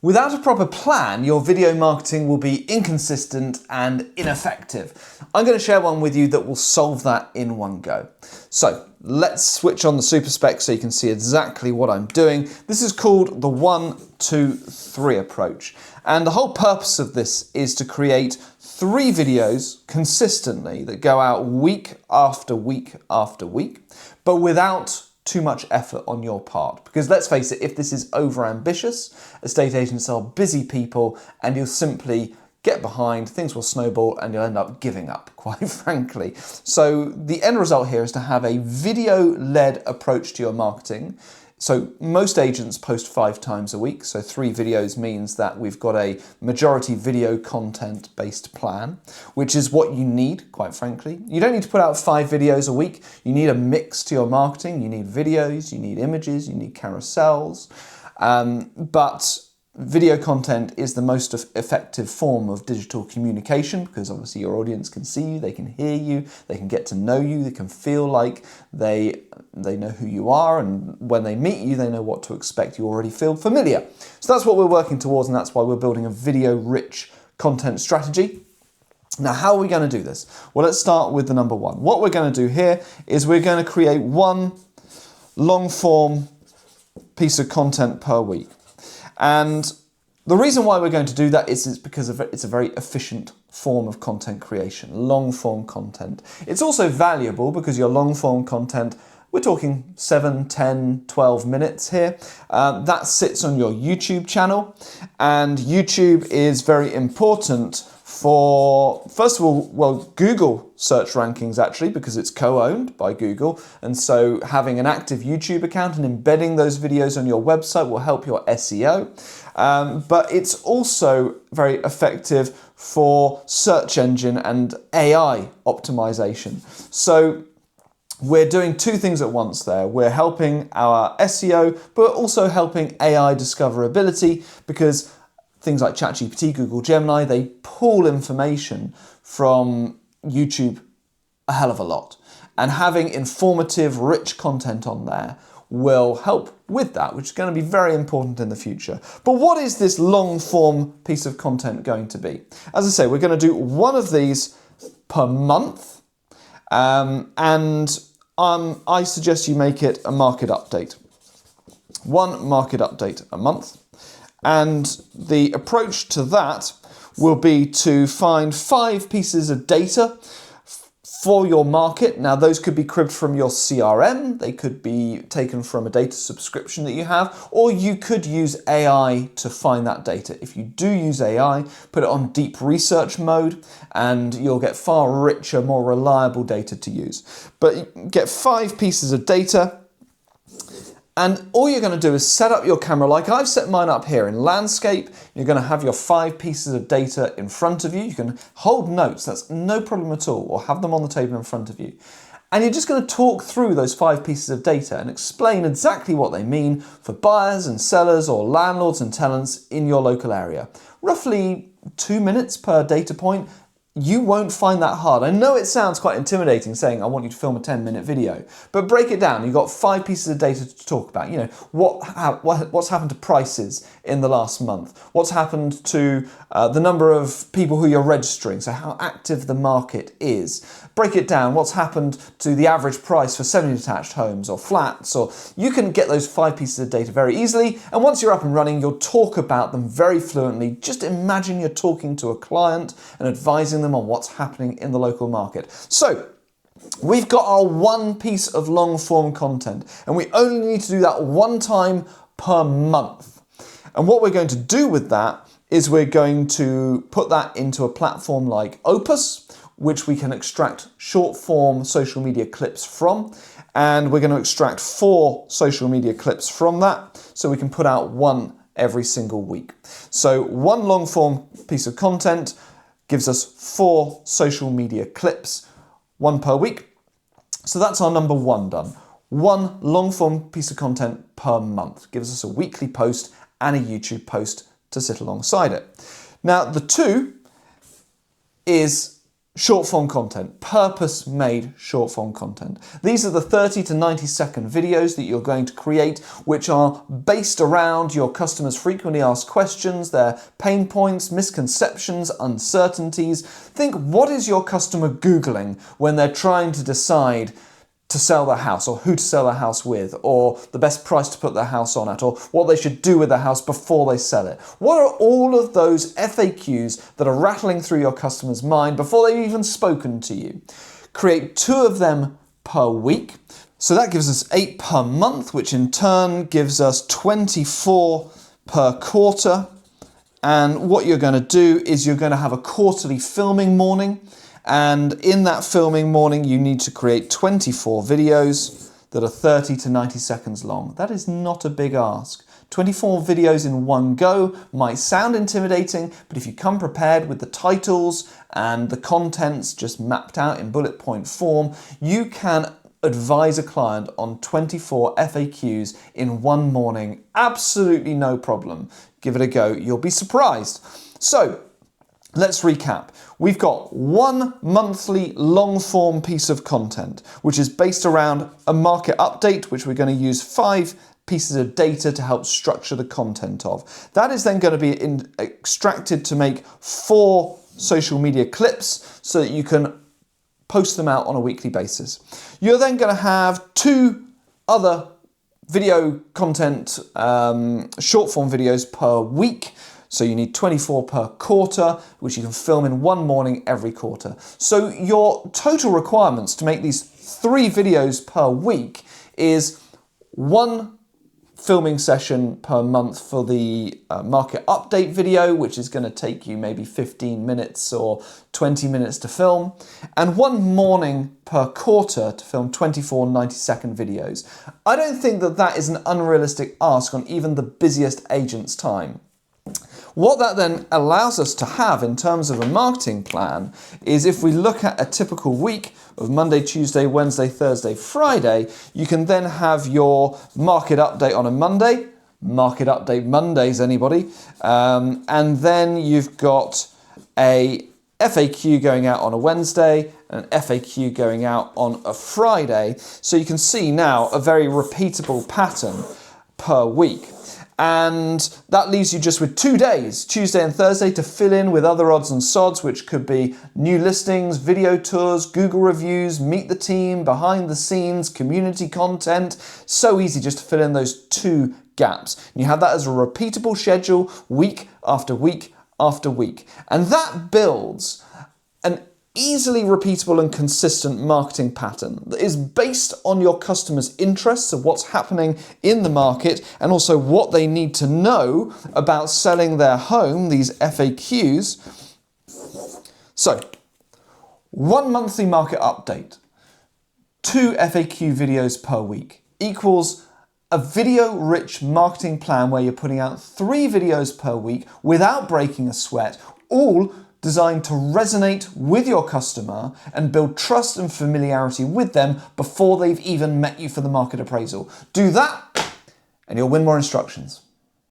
Without a proper plan, your video marketing will be inconsistent and ineffective. I'm going to share one with you that will solve that in one go. So let's switch on the super spec so you can see exactly what I'm doing. This is called the 1, 2, 3 approach. And the whole purpose of this is to create 3 videos consistently that go out week after week after week, but without too much effort on your part. Because let's face it, if this is over ambitious, estate agents are busy people and you'll simply get behind, things will snowball and you'll end up giving up, quite frankly. So the end result here is to have a video-led approach to your marketing. So most agents post 5 times a week, so 3 videos means that we've got a majority video content based plan, which is what you need, quite frankly. You don't need to put out 5 videos a week. You need a mix to your marketing. You need videos, you need images, you need carousels, but video content is the most effective form of digital communication because obviously your audience can see you, they can hear you, they can get to know you, they can feel like they know who you are, and when they meet you, they know what to expect. You already feel familiar. So that's what we're working towards, and that's why we're building a video-rich content strategy. Now, how are we going to do this? Well, let's start with the number 1. What we're going to do here is we're going to create 1 long-form piece of content per week. And the reason why we're going to do that is because it's a very efficient form of content creation, long-form content. It's also valuable because your long-form content, we're talking 7, 10, 12 minutes here. That sits on your YouTube channel, and YouTube is very important for, first of all, well, Google search rankings actually, because it's co-owned by Google. And so having an active YouTube account and embedding those videos on your website will help your SEO. But it's also very effective for search engine and AI optimization. So we're doing 2 things at once there. We're helping our SEO, but also helping AI discoverability, because things like ChatGPT, Google Gemini, they pull information from YouTube a hell of a lot. And having informative, rich content on there will help with that, which is going to be very important in the future. But what is this long-form piece of content going to be? As I say, we're going to do 1 of these per month, and I suggest you make it a market update. 1 market update a month. And the approach to that will be to find 5 pieces of data for your market. Now, those could be cribbed from your CRM, they could be taken from a data subscription that you have, or you could use AI to find that data. If you do use AI, put it on deep research mode, and you'll get far richer, more reliable data to use. But get 5 pieces of data, and all you're going to do is set up your camera like I've set mine up here in landscape. You're going to have your 5 pieces of data in front of you. You can hold notes, that's no problem at all, or have them on the table in front of you. And you're just going to talk through those 5 pieces of data and explain exactly what they mean for buyers and sellers or landlords and tenants in your local area. Roughly 2 minutes per data point. You won't find that hard. I know it sounds quite intimidating saying, I want you to film a 10-minute video, but break it down. You've got 5 pieces of data to talk about. You know, what's happened to prices in the last month? What's happened to the number of people who you're registering? So how active the market is. Break it down. What's happened to the average price for semi-detached homes or flats? Or you can get those 5 pieces of data very easily. And once you're up and running, you'll talk about them very fluently. Just imagine you're talking to a client and advising them on what's happening in the local market. So we've got our 1 piece of long form content, and we only need to do that 1 time per month. And what we're going to do with that is we're going to put that into a platform like Opus, which we can extract short form social media clips from. And we're going to extract 4 social media clips from that, so we can put out 1 every single week. So 1 long form piece of content gives us 4 social media clips, 1 per week. So that's our number 1 done. 1 long form piece of content per month gives us a weekly post and a YouTube post to sit alongside it. Now, the 2 is short form content, purpose-made short form content. These are the 30 to 90-second videos that you're going to create, which are based around your customers' frequently asked questions, their pain points, misconceptions, uncertainties. Think, what is your customer Googling when they're trying to decide to sell their house, or who to sell their house with, or the best price to put their house on at, or what they should do with their house before they sell it? What are all of those FAQs that are rattling through your customer's mind before they've even spoken to you? Create 2 of them per week. So that gives us 8 per month, which in turn gives us 24 per quarter. And what you're going to do is you're going to have a quarterly filming morning. And in that filming morning, you need to create 24 videos that are 30 to 90 seconds long. That is not a big ask. 24 videos in one go might sound intimidating, but if you come prepared with the titles and the contents just mapped out in bullet point form, you can advise a client on 24 FAQs in one morning. Absolutely no problem. Give it a go. You'll be surprised. So, let's recap. We've got one monthly long-form piece of content, which is based around a market update, which we're going to use 5 pieces of data to help structure the content of. That is then going to be extracted to make 4 social media clips so that you can post them out on a weekly basis. You're then going to have 2 other video content, short-form videos per week. So you need 24 per quarter, which you can film in one morning every quarter. So your total requirements to make these 3 videos per week is 1 filming session per month for the market update video, which is going to take you maybe 15 minutes or 20 minutes to film, and 1 morning per quarter to film 24 90-second videos. I don't think that that is an unrealistic ask on even the busiest agent's time. What that then allows us to have in terms of a marketing plan is, if we look at a typical week of Monday, Tuesday, Wednesday, Thursday, Friday, you can then have your market update on a Monday, market update Mondays, anybody? And then you've got a FAQ going out on a Wednesday and an FAQ going out on a Friday. So you can see now a very repeatable pattern per week. And that leaves you just with 2 days, Tuesday and Thursday, to fill in with other odds and sods, which could be new listings, video tours, Google reviews, meet the team, behind the scenes, community content. So easy just to fill in those 2 gaps. And you have that as a repeatable schedule, week after week after week. And that builds an easily repeatable and consistent marketing pattern that is based on your customers' interests of what's happening in the market and also what they need to know about selling their home, these FAQs. So, 1 monthly market update, 2 FAQ videos per week equals a video-rich marketing plan where you're putting out 3 videos per week without breaking a sweat, all designed to resonate with your customer and build trust and familiarity with them before they've even met you for the market appraisal. Do that and you'll win more instructions.